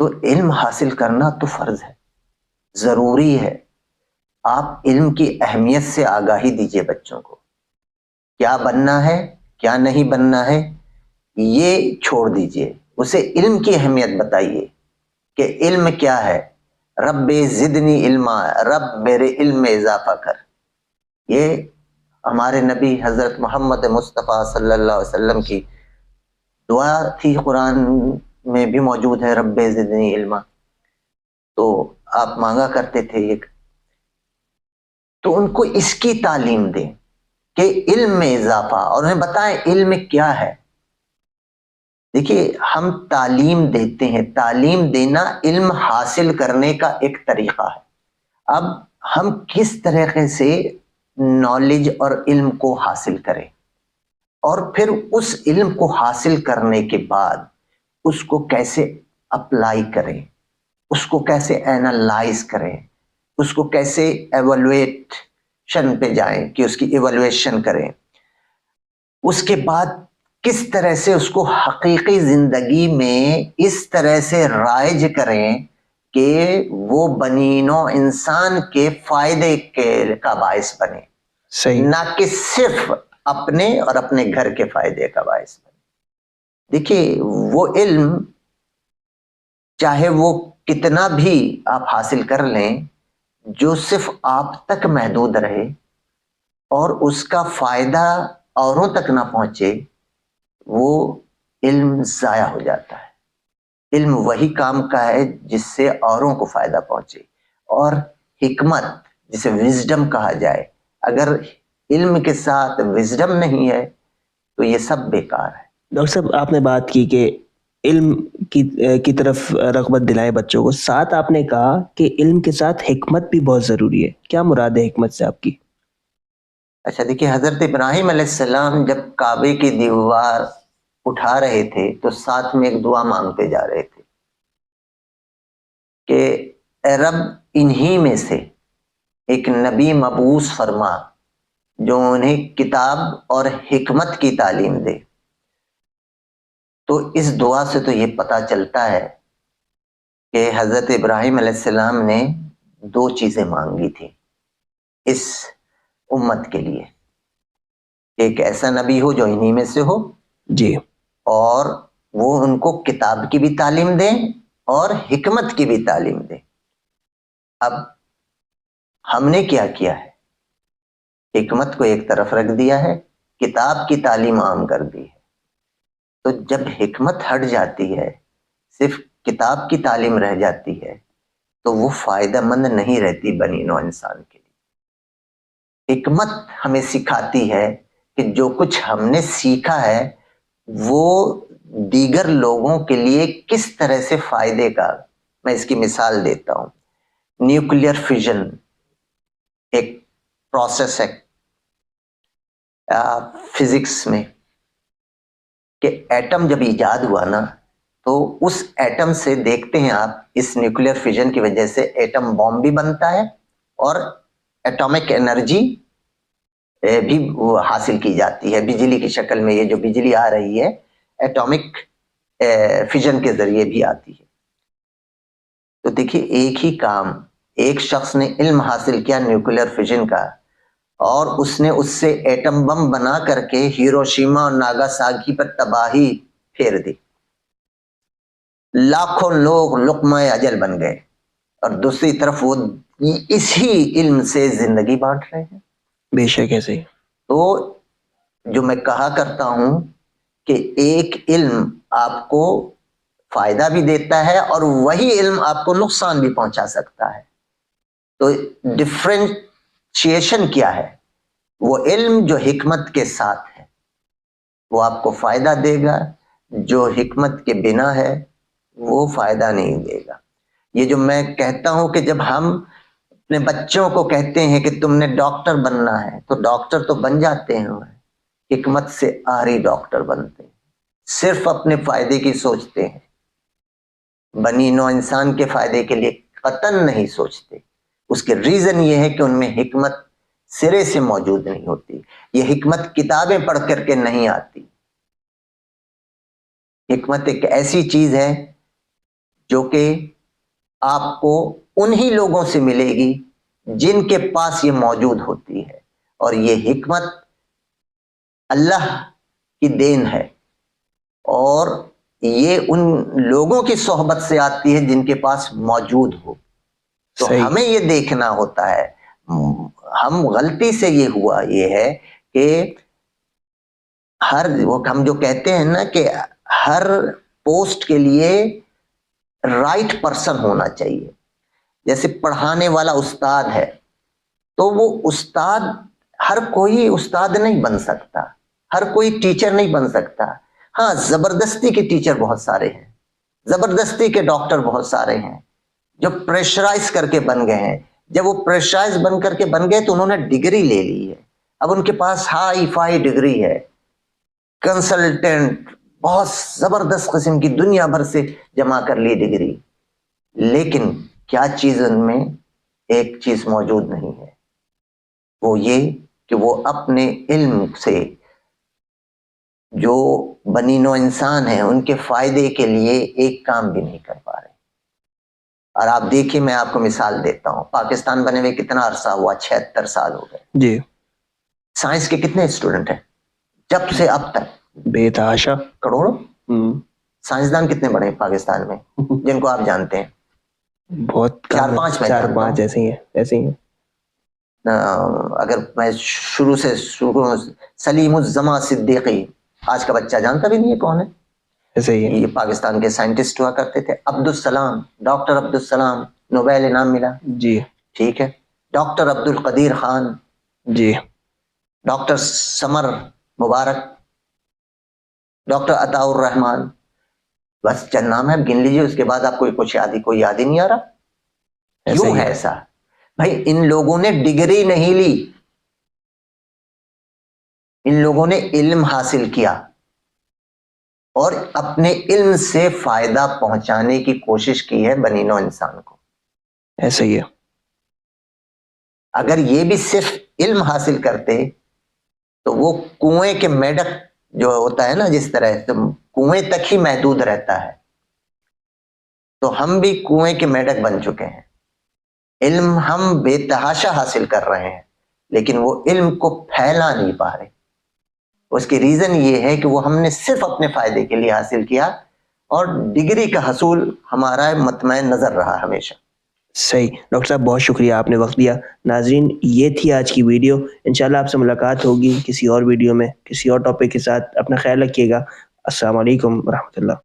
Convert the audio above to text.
تو علم حاصل کرنا تو فرض ہے، ضروری ہے. آپ علم کی اہمیت سے آگاہی دیجئے بچوں کو، کیا بننا ہے کیا نہیں بننا ہے یہ چھوڑ دیجئے، اسے علم کی اہمیت بتائیے کہ علم کیا ہے. رب زدنی علما، رب میرے علم میں اضافہ کر. یہ ہمارے نبی حضرت محمد مصطفیٰ صلی اللہ علیہ وسلم کی دعا تھی، قرآن میں بھی موجود ہے، رب زدنی علما. تو آپ مانگا کرتے تھے یہ. تو ان کو اس کی تعلیم دیں کہ علم میں اضافہ، اور انہیں بتائیں علم کیا ہے. دیکھیے ہم تعلیم دیتے ہیں، تعلیم دینا علم حاصل کرنے کا ایک طریقہ ہے. اب ہم کس طریقے سے نالج اور علم کو حاصل کریں، اور پھر اس علم کو حاصل کرنے کے بعد اس کو کیسے اپلائی کریں، اس کو کیسے اینالائز کریں، اس کو کیسے ایوالویشن پہ جائیں کہ اس کی ایوالویشن کریں، اس کے بعد کس طرح سے اس کو حقیقی زندگی میں اس طرح سے رائج کریں کہ وہ بنی نوع انسان کے فائدے کا باعث بنے، صحیح. نہ کہ صرف اپنے اور اپنے گھر کے فائدے کا باعث بنے. دیکھیے وہ علم چاہے وہ کتنا بھی آپ حاصل کر لیں، جو صرف آپ تک محدود رہے اور اس کا فائدہ اوروں تک نہ پہنچے، وہ علم ضائع ہو جاتا ہے. علم وہی کام کا ہے جس سے اوروں کو فائدہ پہنچے. اور حکمت جسے وزڈم کہا جائے، اگر علم کے ساتھ وزڈم نہیں ہے تو یہ سب بیکار ہے. ڈاکٹر صاحب آپ نے بات کی کہ علم کی طرف رغبت دلائے بچوں کو، ساتھ آپ نے کہا کہ علم کے ساتھ حکمت بھی بہت ضروری ہے. کیا مراد ہے حکمت سے آپ کی؟ اچھا دیکھیے، حضرت ابراہیم علیہ السلام جب کعبے کی دیوار اٹھا رہے تھے تو ساتھ میں ایک دعا مانگتے جا رہے تھے کہ اے رب انہی میں سے ایک نبی مبعوث فرما جو انہیں کتاب اور حکمت کی تعلیم دے. تو اس دعا سے تو یہ پتہ چلتا ہے کہ حضرت ابراہیم علیہ السلام نے دو چیزیں مانگی تھی اس امت کے لیے، ایک ایسا نبی ہو جو انہی میں سے ہو جی، اور وہ ان کو کتاب کی بھی تعلیم دیں اور حکمت کی بھی تعلیم دیں. اب ہم نے کیا کیا ہے، حکمت کو ایک طرف رکھ دیا ہے، کتاب کی تعلیم عام کر دی ہے. تو جب حکمت ہٹ جاتی ہے، صرف کتاب کی تعلیم رہ جاتی ہے، تو وہ فائدہ مند نہیں رہتی بنی نوع انسان کے لیے. حکمت ہمیں سکھاتی ہے کہ جو کچھ ہم نے سیکھا ہے وہ دیگر لوگوں کے لیے کس طرح سے فائدے کا. میں اس کی مثال دیتا ہوں. نیوکلیئر فیژن ایک پروسیس ہے فزکس میں کہ ایٹم جب ایجاد ہوا نا تو اس ایٹم سے دیکھتے ہیں آپ، اس نیوکلیئر فیژن کی وجہ سے ایٹم بم بھی بنتا ہے اور ایٹامک انرجی بھی حاصل کی جاتی ہے بجلی کی شکل میں. یہ جو بجلی آ رہی ہے ایٹامک فیژن کے ذریعے بھی آتی ہے. تو دیکھیے ایک ہی کام، ایک شخص نے علم حاصل کیا نیوکلیئر فیژن کا، اور اس نے اس سے ایٹم بم بنا کر کے ہیروشیما اور ناگاساکی پر تباہی پھیر دی. لاکھوں لوگ لقمہ اجل بن گئے، اور دوسری طرف وہ اسی علم سے زندگی بانٹ رہے ہیں. بے شک ایسے. تو جو میں کہا کرتا ہوں کہ ایک علم آپ کو فائدہ بھی دیتا ہے اور وہی علم آپ کو نقصان بھی پہنچا سکتا ہے. تو ڈفرینشیشن کیا ہے؟ وہ علم جو حکمت کے ساتھ ہے وہ آپ کو فائدہ دے گا، جو حکمت کے بنا ہے وہ فائدہ نہیں دے گا. یہ جو میں کہتا ہوں کہ جب ہم اپنے بچوں کو کہتے ہیں کہ تم نے ڈاکٹر بننا ہے تو ڈاکٹر تو بن جاتے ہیں، حکمت سے آری ڈاکٹر بنتے ہیں. صرف اپنے فائدے کی سوچتے ہیں، بنی نوع انسان کے فائدے کے لیے قطعاً نہیں سوچتے. اس کے ریزن یہ ہے کہ ان میں حکمت سرے سے موجود نہیں ہوتی. یہ حکمت کتابیں پڑھ کر کے نہیں آتی. حکمت ایک ایسی چیز ہے جو کہ آپ کو انہی لوگوں سے ملے گی جن کے پاس یہ موجود ہوتی ہے، اور یہ حکمت اللہ کی دین ہے، اور یہ ان لوگوں کی صحبت سے آتی ہے جن کے پاس موجود ہو۔ تو صحیح، ہمیں یہ دیکھنا ہوتا ہے، ہم غلطی سے یہ ہے کہ ہم جو کہتے ہیں نا کہ ہر پوسٹ کے لیے رائٹ پرسن ہونا چاہیے۔ جیسے پڑھانے والا استاد ہے تو وہ استاد، ہر کوئی استاد نہیں بن سکتا، ہر کوئی ٹیچر نہیں بن سکتا۔ ہاں، زبردستی کے ٹیچر بہت سارے ہیں، زبردستی کے ڈاکٹر بہت سارے ہیں جو پریشرائز کر کے بن گئے ہیں۔ جب وہ پریشرائز بن کر کے بن گئے تو انہوں نے ڈگری لے لی ہے، اب ان کے پاس ہائی فائی ڈگری ہے، کنسلٹنٹ، بہت زبردست قسم کی دنیا بھر سے جمع کر لی ڈگری، لیکن کیا چیز ان میں ایک چیز موجود نہیں ہے، وہ یہ کہ وہ اپنے علم سے جو بنی نوع انسان ہیں ان کے فائدے کے لیے ایک کام بھی نہیں کر پا رہے۔ اور آپ دیکھیے، میں آپ کو مثال دیتا ہوں، پاکستان بنے ہوئے کتنا عرصہ ہوا؟ 76 سال ہو گئے جی، سائنس کے کتنے اسٹوڈنٹ ہیں جب سے اب تک؟ بے تحاشا، کروڑوں۔ سائنسدان کتنے بڑے ہیں پاکستان میں جن کو آپ جانتے ہیں؟ بہت چار پانچ میں جانتا ہوں۔ ایسے ہی ہیں۔ اگر میں شروع سلیم الزما صدیقی، آج کا بچہ جانتا بھی نہیں ہے کون ہے، ایسے ہی ہے۔ یہ پاکستان کے سائنٹسٹ ہوا کرتے تھے۔ عبدالسلام، ڈاکٹر عبدالسلام، نوبیل انعام ملا، جی ٹھیک ہے۔ ڈاکٹر عبد القدیر خان، جی، ڈاکٹر سمر مبارک، ڈاکٹر عطاء الرحمان، بس چند نام ہے، گن لیجیے، اس کے بعد آپ کو کوئی یاد ہی نہیں آ رہا۔ کیوں ہے ایسا؟ بھائی ان لوگوں نے ڈگری نہیں لی، ان لوگوں نے علم حاصل کیا اور اپنے علم سے فائدہ پہنچانے کی کوشش کی ہے بنی نوع انسان کو۔ ایسا ہی ہے۔ اگر یہ بھی صرف علم حاصل کرتے تو وہ کنویں کے میڈک جو ہوتا ہے نا، جس طرح کنویں تک ہی محدود رہتا ہے، تو ہم بھی کنویں کے میڈک بن چکے ہیں۔ علم ہم بے تحاشا حاصل کر رہے ہیں لیکن وہ علم کو پھیلا نہیں پا رہے۔ اس کی ریزن یہ ہے کہ وہ ہم نے صرف اپنے فائدے کے لیے حاصل کیا، اور ڈگری کا حصول ہمارا مطمئن نظر رہا ہمیشہ۔ صحیح ڈاکٹر صاحب، بہت شکریہ، آپ نے وقت دیا۔ ناظرین، یہ تھی آج کی ویڈیو، انشاءاللہ آپ سے ملاقات ہوگی کسی اور ویڈیو میں کسی اور ٹاپک کے ساتھ۔ اپنا خیال رکھیے گا۔ السلام علیکم ورحمۃ اللہ۔